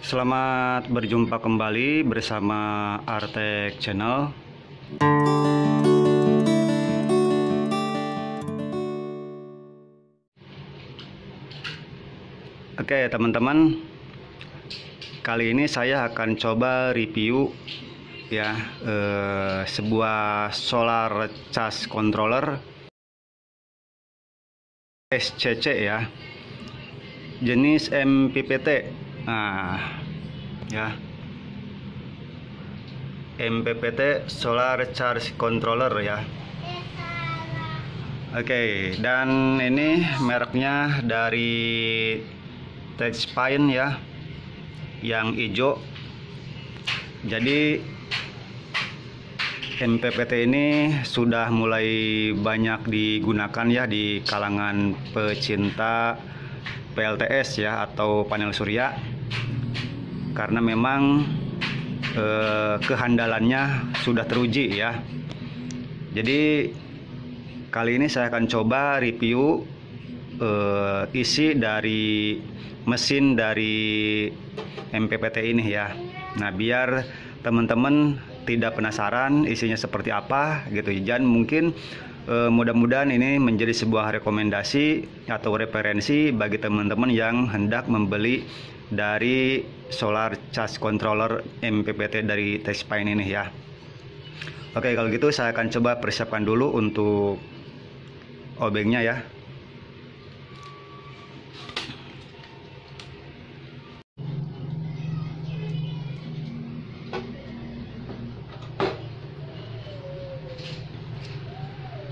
Selamat berjumpa kembali bersama Artek Channel. Oke teman-teman, kali ini saya akan coba review ya sebuah solar charge controller SCC ya, jenis MPPT. Nah ya, MPPT solar charge controller ya. Oke, dan ini mereknya dari Texpine ya, yang hijau. Jadi MPPT ini sudah mulai banyak digunakan ya di kalangan pecinta PLTS ya, atau panel surya, karena memang kehandalannya sudah teruji ya. Jadi kali ini saya akan coba review isi dari mesin dari MPPT ini ya. Nah, biar teman-teman tidak penasaran isinya seperti apa gitu. Dan mungkin mudah-mudahan ini menjadi sebuah rekomendasi atau referensi bagi teman-teman yang hendak membeli dari solar charge controller MPPT dari Texpine ini ya. Oke, kalau gitu saya akan coba persiapkan dulu untuk obengnya ya.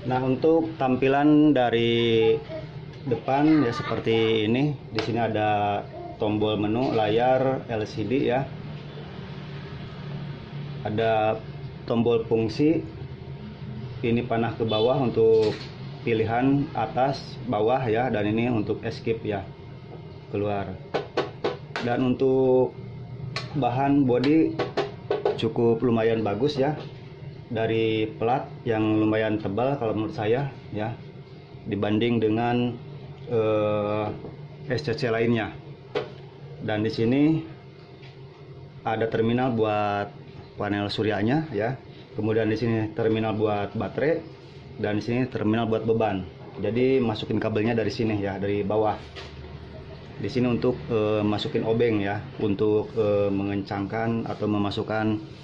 Nah, untuk tampilan dari depan ya seperti ini. Di sini ada tombol menu, layar LCD ya. Ada tombol fungsi. Ini panah ke bawah untuk pilihan atas, bawah ya, dan ini untuk escape ya, keluar. Dan untuk bahan bodi cukup lumayan bagus ya, dari plat yang lumayan tebal kalau menurut saya ya, dibanding dengan SCC lainnya. Dan di sini ada terminal buat panel suryanya ya. Kemudian di sini terminal buat baterai, dan di sini terminal buat beban. Jadi masukin kabelnya dari sini ya, dari bawah. Di sini untuk masukin obeng ya, untuk mengencangkan atau memasukkan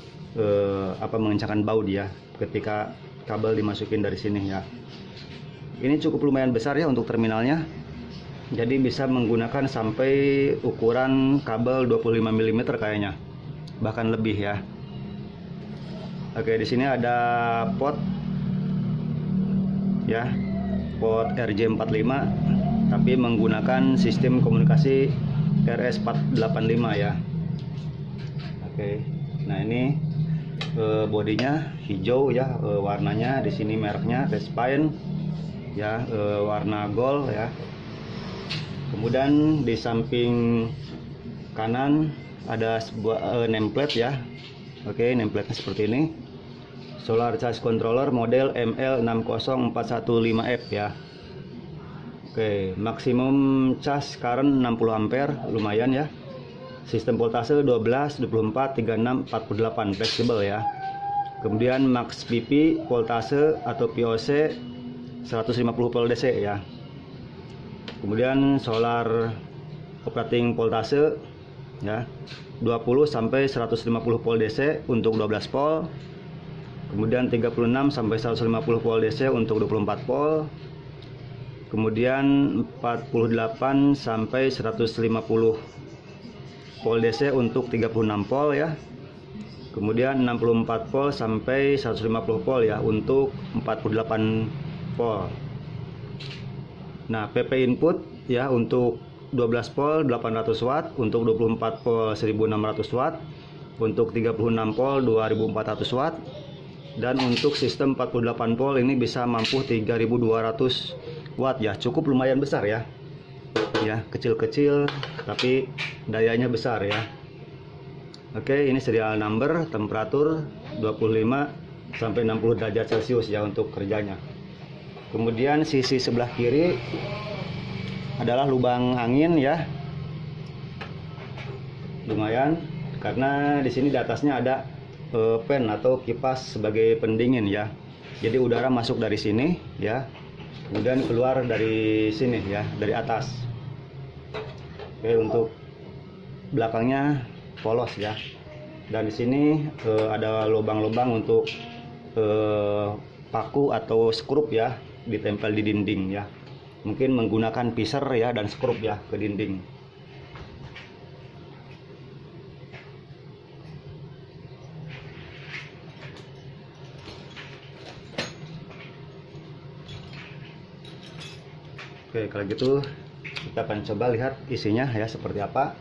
mengencangkan baut ya ketika kabel dimasukin dari sini ya. Ini cukup lumayan besar ya untuk terminalnya. Jadi bisa menggunakan sampai ukuran kabel 25 mm kayaknya, bahkan lebih ya. Oke, di sini ada pot ya, pot RJ45, tapi menggunakan sistem komunikasi RS485 ya. Oke, nah ini bodinya hijau ya, warnanya di sini mereknya Texpine ya, warna gold ya. Kemudian di samping kanan ada sebuah nameplate ya. Oke, nameplate seperti ini. Solar charge controller model ML60415F ya. Oke, maksimum charge current 60 ampere, lumayan ya. Sistem voltase 12, 24, 36, 48, fleksibel ya. Kemudian max PP voltase atau VOC 150 volt DC ya. Kemudian solar operating voltase ya, 20 sampai 150 volt DC untuk 12 volt. Kemudian 36 sampai 150 volt DC untuk 24 volt. Kemudian 48 sampai 150 volt DC untuk 36 volt ya. Kemudian 64 volt sampai 150 volt ya untuk 48 volt. Nah, PP input ya untuk 12 volt 800 watt, untuk 24 volt 1600 watt, untuk 36 volt 2400 watt, dan untuk sistem 48 volt ini bisa mampu 3200 watt ya. Cukup lumayan besar ya. Ya, kecil-kecil tapi dayanya besar ya. Oke, ini serial number, temperatur 25 sampai 60 derajat Celcius ya untuk kerjanya. Kemudian sisi sebelah kiri adalah lubang angin ya. lumayan, karena di sini di atasnya ada fan atau kipas sebagai pendingin ya. Jadi udara masuk dari sini ya, kemudian keluar dari sini ya, dari atas. Oke, untuk belakangnya polos ya. Dan di sini ada lubang-lubang untuk paku atau skrup ya, ditempel di dinding ya. Mungkin menggunakan piser ya dan skrup ya ke dinding. Oke, kalau gitu kita akan coba lihat isinya ya seperti apa.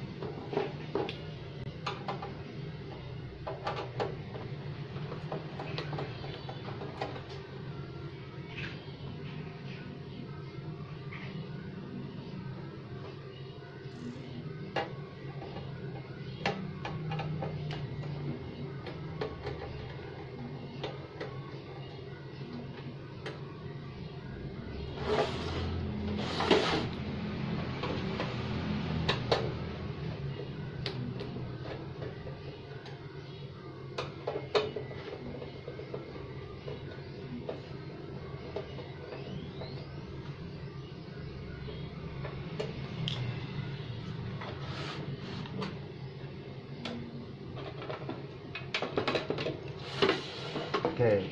Oke.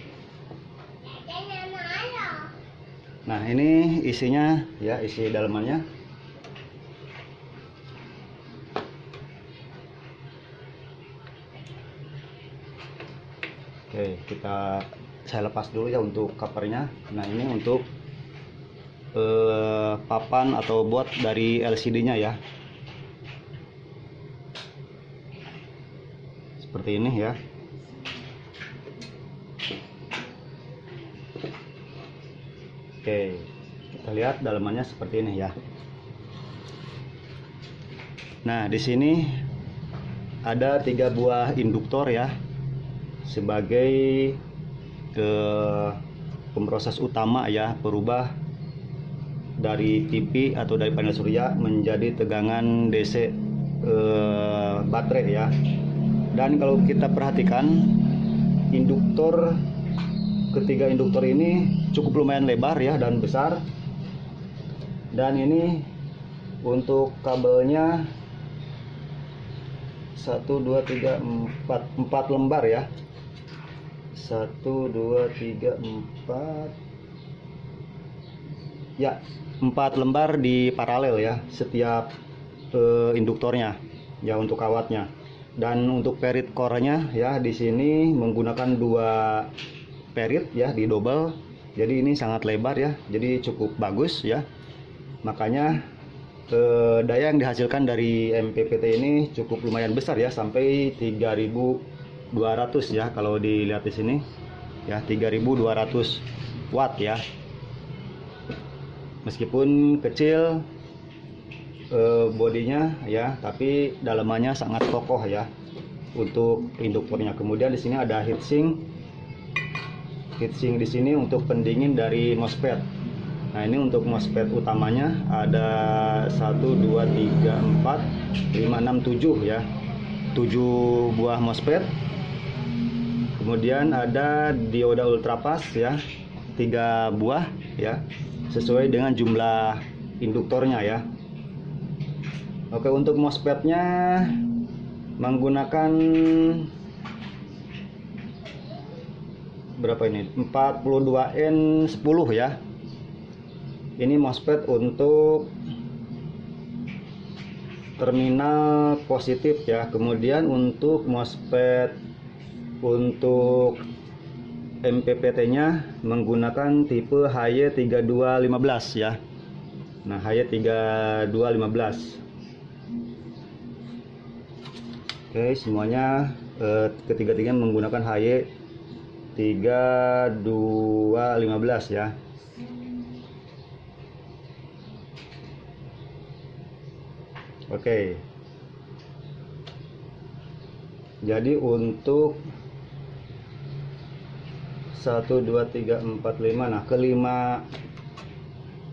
Nah, ini isinya ya, isi dalamannya. Oke, saya lepas dulu ya untuk covernya. Nah, ini untuk papan atau board dari LCD-nya ya. Seperti ini ya. Oke, kita lihat dalamannya seperti ini ya. Nah, di sini ada 3 buah induktor ya, sebagai pemroses utama ya, perubah dari TV atau dari panel surya menjadi tegangan DC baterai ya. Dan kalau kita perhatikan, ketiga induktor ini cukup lumayan lebar ya dan besar. Dan ini untuk kabelnya 1 2 3 4 lembar ya. 1 2 3 4 ya, 4 lembar di paralel ya setiap induktornya ya, untuk kawatnya. Dan untuk perit core-nya ya, di sini menggunakan 2 perit ya, di double. Jadi ini sangat lebar ya, jadi cukup bagus ya. Makanya daya yang dihasilkan dari MPPT ini cukup lumayan besar ya, sampai 3200 ya kalau dilihat di sini ya, 3200 watt ya. Meskipun kecil bodinya ya, tapi dalamannya sangat kokoh ya untuk induktornya. Kemudian di sini ada heatsink di sini untuk pendingin dari MOSFET. Nah, ini untuk MOSFET utamanya ada 1 2 3 4 5 6 7 ya. 7 buah MOSFET. Kemudian ada dioda ultrapas ya, 3 buah ya, sesuai dengan jumlah induktornya ya. Oke, untuk MOSFET-nya menggunakan berapa ini? 42N10 ya. Ini MOSFET untuk terminal positif ya. Kemudian untuk MOSFET untuk MPPT-nya menggunakan tipe HY3215 ya. Nah, HY3215. Oke, semuanya ketiga-tiganya menggunakan HY3215 ya. Oke. Jadi untuk 1 2 3 4 5, nah kelima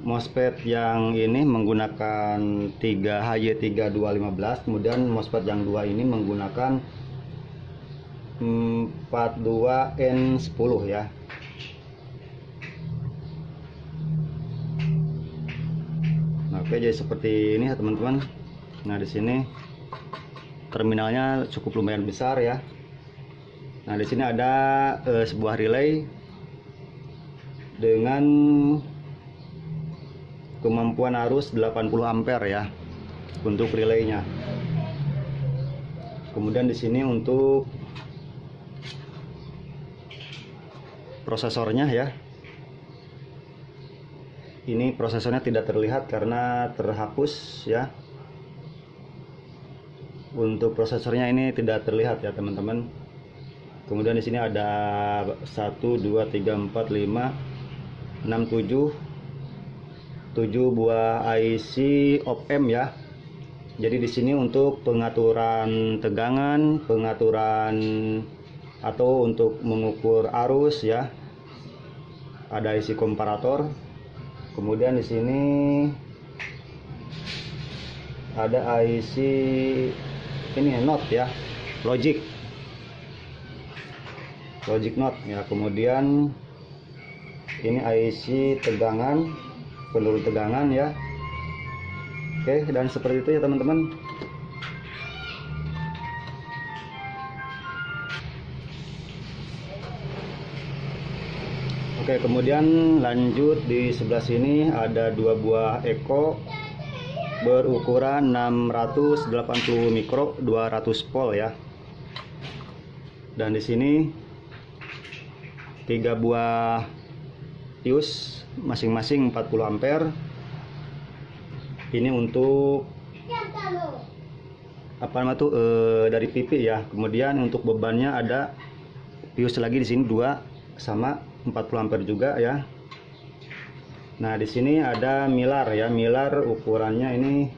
MOSFET yang ini menggunakan 3HY3215, kemudian MOSFET yang dua ini menggunakan 42N10 ya. Nah, oke, jadi seperti ini ya teman-teman. Nah, di sini terminalnya cukup lumayan besar ya. Nah, di sini ada sebuah relay dengan kemampuan arus 80 ampere ya untuk relaynya. Kemudian di sini untuk prosesornya ya. Ini prosesornya tidak terlihat karena terhapus ya. Untuk prosesornya ini tidak terlihat ya teman-teman. Kemudian di sini ada 1 2 3 4 5 6 7 buah IC op-amp ya. Jadi di sini untuk pengaturan tegangan, pengaturan atau untuk mengukur arus ya. Ada IC komparator. Kemudian di sini ada IC ini note ya, logic note ya. Kemudian ini IC tegangan, penurun tegangan ya. Oke, dan seperti itu ya teman-teman. Oke, kemudian lanjut di sebelah sini ada dua buah Echo berukuran 680 mikro 200 volt ya. Dan di sini tiga buah fuse masing-masing 40 ampere. Ini untuk apa namanya tuh dari pipi ya. Kemudian untuk bebannya ada fuse lagi di sini dua sama 40 ampere juga ya. Nah, di sini ada milar ya. Milar ukurannya ini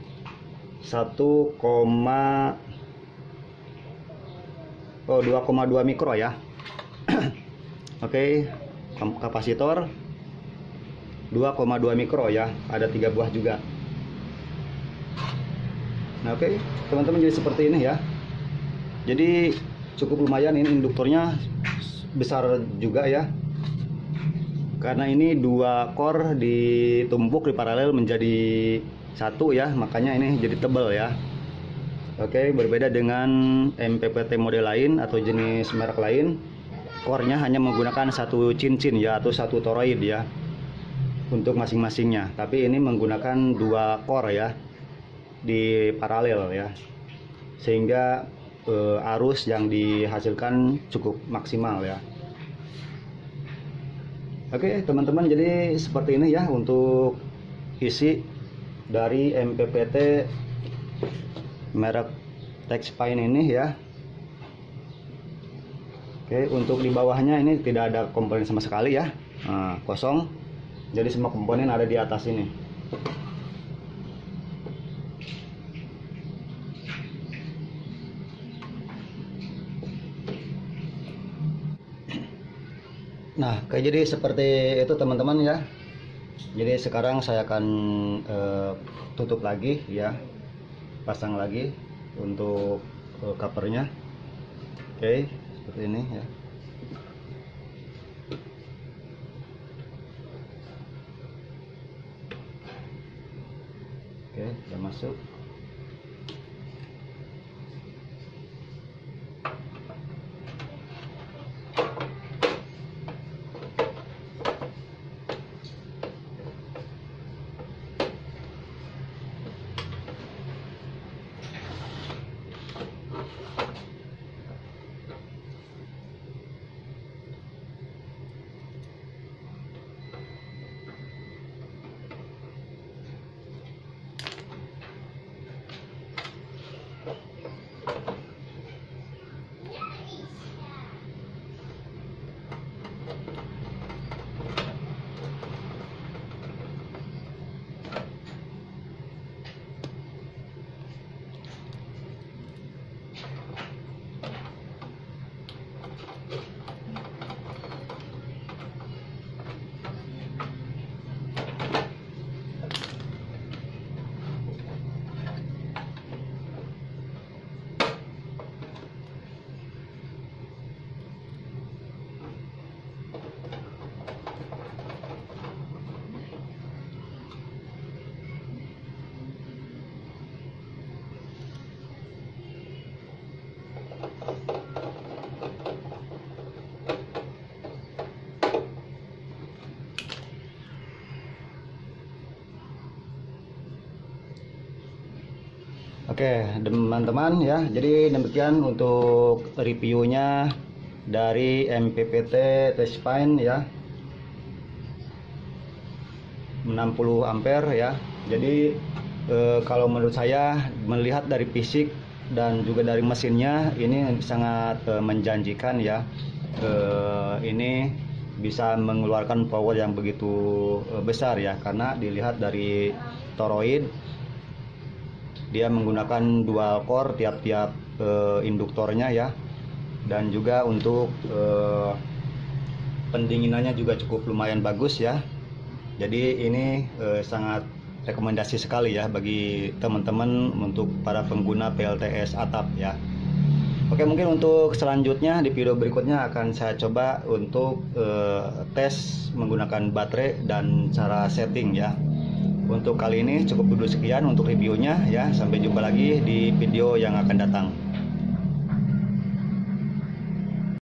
2,2 mikro ya. Oke, kapasitor 2,2 mikro ya. Ada 3 buah juga. Nah, oke, teman-teman, jadi seperti ini ya. Jadi cukup lumayan, ini induktornya besar juga ya. Karena ini dua core ditumpuk di paralel menjadi satu ya, makanya ini jadi tebal ya. Oke, berbeda dengan MPPT model lain atau jenis merek lain, core-nya hanya menggunakan satu cincin ya, atau satu toroid ya untuk masing-masingnya. Tapi ini menggunakan dua core ya di paralel ya, sehingga arus yang dihasilkan cukup maksimal ya. Oke teman-teman, jadi seperti ini ya untuk isi dari MPPT merek Texfine ini ya. Oke, untuk di bawahnya ini tidak ada komponen sama sekali ya, kosong. Jadi semua komponen ada di atas ini. Nah, jadi seperti itu teman-teman ya. Jadi sekarang saya akan tutup lagi ya, pasang lagi untuk covernya. Oke, seperti ini ya. Oke, sudah masuk. Oke teman-teman ya, jadi demikian untuk reviewnya dari MPPT T-Spine ya, 60 ampere ya. Jadi kalau menurut saya, melihat dari fisik dan juga dari mesinnya, ini sangat menjanjikan ya. Ini bisa mengeluarkan power yang begitu besar ya, karena dilihat dari toroid, dia menggunakan dual core tiap-tiap induktornya ya, dan juga untuk pendinginannya juga cukup lumayan bagus ya. Jadi ini sangat rekomendasi sekali ya bagi teman-teman untuk para pengguna PLTS atap ya. Oke, mungkin untuk selanjutnya di video berikutnya akan saya coba untuk tes menggunakan baterai dan cara setting ya. Untuk kali ini cukup dulu sekian untuk reviewnya ya. Sampai jumpa lagi di video yang akan datang.